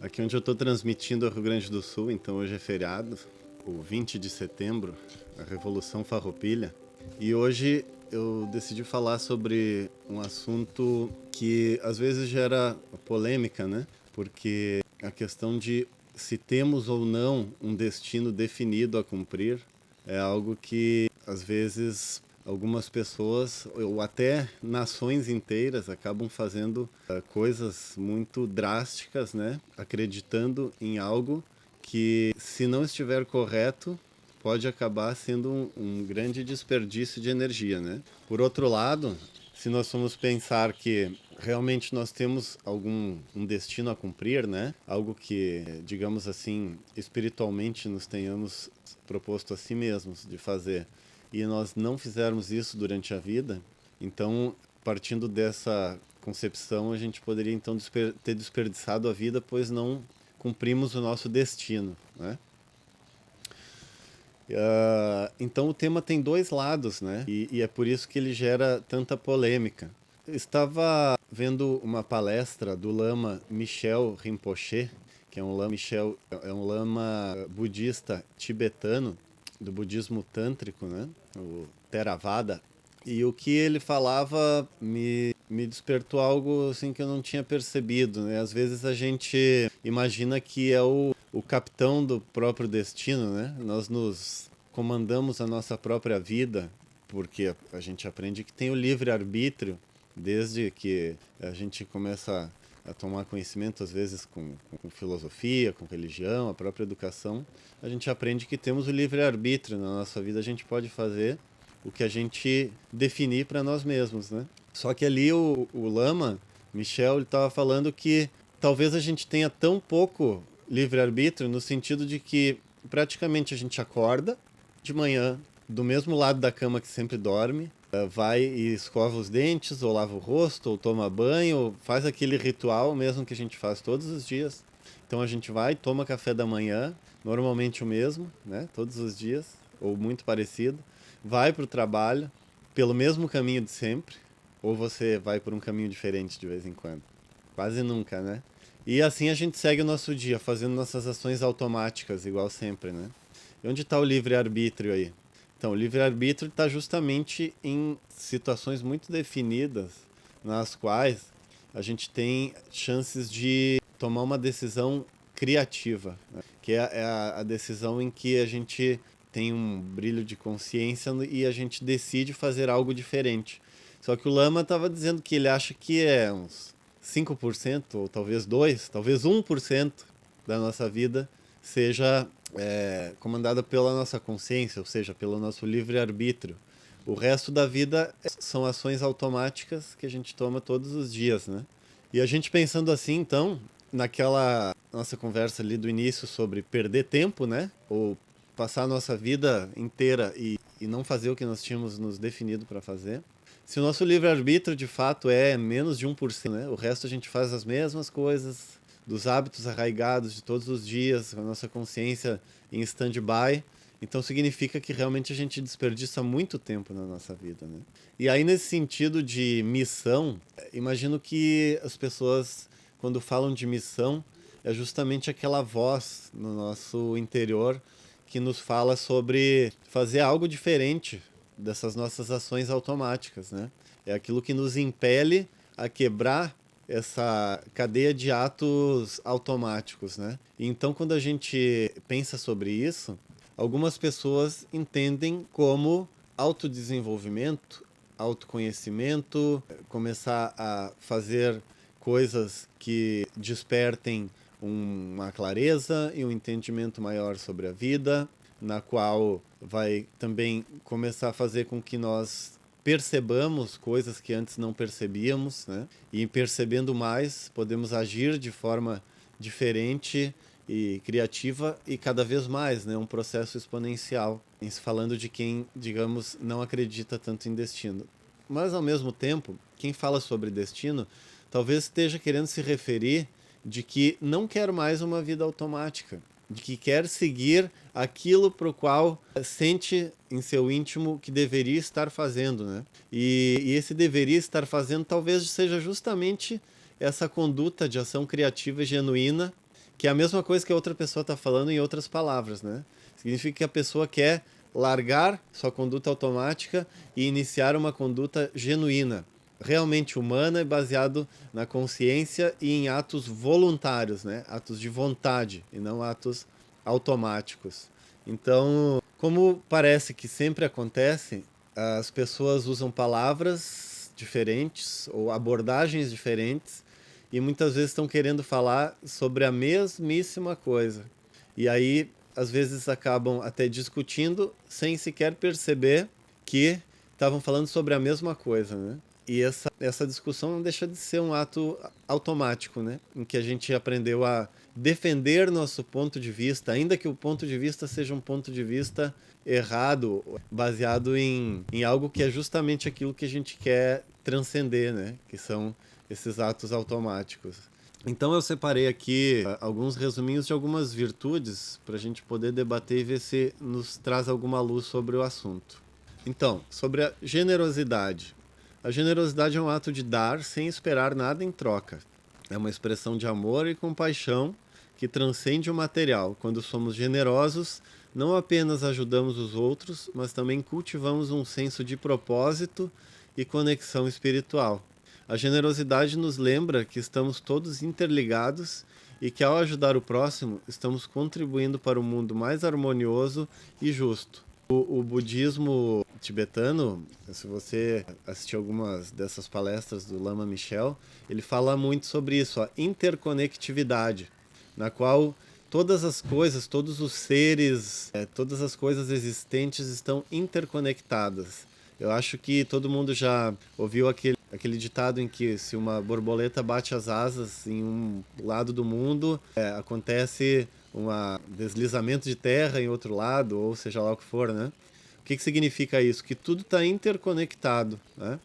Aqui onde eu estou transmitindo é o Rio Grande do Sul, então hoje é feriado, o 20 de setembro, a Revolução Farroupilha. E hoje eu decidi falar sobre um assunto que às vezes gera polêmica, né? Porque a questão de se temos ou não um destino definido a cumprir é algo que às vezes algumas pessoas ou até nações inteiras acabam fazendo coisas muito drásticas, né? Acreditando em algo que, se não estiver correto, pode acabar sendo um grande desperdício de energia, né? Por outro lado, se nós formos pensar que realmente nós temos um destino a cumprir, né? Algo que, digamos assim, espiritualmente nos tenhamos proposto a si mesmos de fazer, e nós não fizermos isso durante a vida, então, partindo dessa concepção, a gente poderia então ter desperdiçado a vida, pois não cumprimos o nosso destino, né? Então o tema tem dois lados, né? E é por isso que ele gera tanta polêmica. Eu estava vendo uma palestra do Lama Michel Rinpoche, que é um lama budista tibetano, do budismo tântrico, né? O Theravada. E o que ele falava me despertou algo assim que eu não tinha percebido, né? Às vezes a gente imagina que é o capitão do próprio destino, né? Nós nos comandamos a nossa própria vida, porque a gente aprende que tem o livre-arbítrio, desde que a gente começa a tomar conhecimento, às vezes com filosofia, com religião, a própria educação, a gente aprende que temos o livre-arbítrio na nossa vida, a gente pode fazer o que a gente definir para nós mesmos, né? Só que ali o Lama, Michel, ele estava falando que talvez a gente tenha tão pouco livre-arbítrio no sentido de que praticamente a gente acorda de manhã do mesmo lado da cama que sempre dorme, vai e escova os dentes, ou lava o rosto, ou toma banho, ou faz aquele ritual mesmo que a gente faz todos os dias. Então a gente vai, toma café da manhã, normalmente o mesmo, né? Todos os dias, ou muito parecido. Vai para o trabalho pelo mesmo caminho de sempre, ou você vai por um caminho diferente de vez em quando. Quase nunca, né? E assim a gente segue o nosso dia, fazendo nossas ações automáticas, igual sempre, né? E onde está o livre-arbítrio aí? Então, o livre-arbítrio está justamente em situações muito definidas, nas quais a gente tem chances de tomar uma decisão criativa, né? Que é a decisão em que a gente tem um brilho de consciência e a gente decide fazer algo diferente. Só que o Lama estava dizendo que ele acha que é uns 5%, ou talvez 2%, talvez 1% da nossa vida seja comandada pela nossa consciência, ou seja, pelo nosso livre-arbítrio. O resto da vida são ações automáticas que a gente toma todos os dias, né? E a gente pensando assim, então, naquela nossa conversa ali do início sobre perder tempo, né? Ou passar a nossa vida inteira e não fazer o que nós tínhamos nos definido para fazer. Se o nosso livre-arbítrio de fato é menos de 1%, né? O resto a gente faz as mesmas coisas, dos hábitos arraigados de todos os dias, com a nossa consciência em stand-by. Então significa que realmente a gente desperdiça muito tempo na nossa vida, né? E aí, nesse sentido de missão, imagino que as pessoas, quando falam de missão, é justamente aquela voz no nosso interior que nos fala sobre fazer algo diferente dessas nossas ações automáticas, né? É aquilo que nos impele a quebrar essa cadeia de atos automáticos, né? E então, quando a gente pensa sobre isso, algumas pessoas entendem como autodesenvolvimento, autoconhecimento, começar a fazer coisas que despertem uma clareza e um entendimento maior sobre a vida, na qual vai também começar a fazer com que nós percebamos coisas que antes não percebíamos, né? E percebendo mais, podemos agir de forma diferente e criativa e cada vez mais, né? Um processo exponencial. Isso falando de quem, digamos, não acredita tanto em destino. Mas, ao mesmo tempo, quem fala sobre destino talvez esteja querendo se referir de que não quer mais uma vida automática, de que quer seguir aquilo para o qual sente em seu íntimo que deveria estar fazendo, né? E esse deveria estar fazendo talvez seja justamente essa conduta de ação criativa e genuína que é a mesma coisa que a outra pessoa está falando em outras palavras, né? Significa que a pessoa quer largar sua conduta automática e iniciar uma conduta genuína, realmente humana e baseado na consciência e em atos voluntários, né? Atos de vontade e não atos automáticos. Então, como parece que sempre acontece, as pessoas usam palavras diferentes ou abordagens diferentes e muitas vezes estão querendo falar sobre a mesmíssima coisa. E aí, às vezes, acabam até discutindo sem sequer perceber que estavam falando sobre a mesma coisa, né? E essa discussão não deixa de ser um ato automático, né? Em que a gente aprendeu a defender nosso ponto de vista, ainda que o ponto de vista seja um ponto de vista errado, baseado em algo que é justamente aquilo que a gente quer transcender, né? Que são esses atos automáticos. Então eu separei aqui alguns resuminhos de algumas virtudes para a gente poder debater e ver se nos traz alguma luz sobre o assunto. Então, sobre a generosidade. A generosidade é um ato de dar sem esperar nada em troca. É uma expressão de amor e compaixão que transcende o material. Quando somos generosos, não apenas ajudamos os outros, mas também cultivamos um senso de propósito e conexão espiritual. A generosidade nos lembra que estamos todos interligados e que, ao ajudar o próximo, estamos contribuindo para um mundo mais harmonioso e justo. O budismo tibetano, se você assistir algumas dessas palestras do Lama Michel, ele fala muito sobre isso, a interconectividade, na qual todas as coisas, todos os seres, todas as coisas existentes estão interconectadas. Eu acho que todo mundo já ouviu aquele ditado em que se uma borboleta bate as asas em um lado do mundo, acontece um deslizamento de terra em outro lado, ou seja lá o que for, né? O que significa isso? Que tudo está interconectado, né?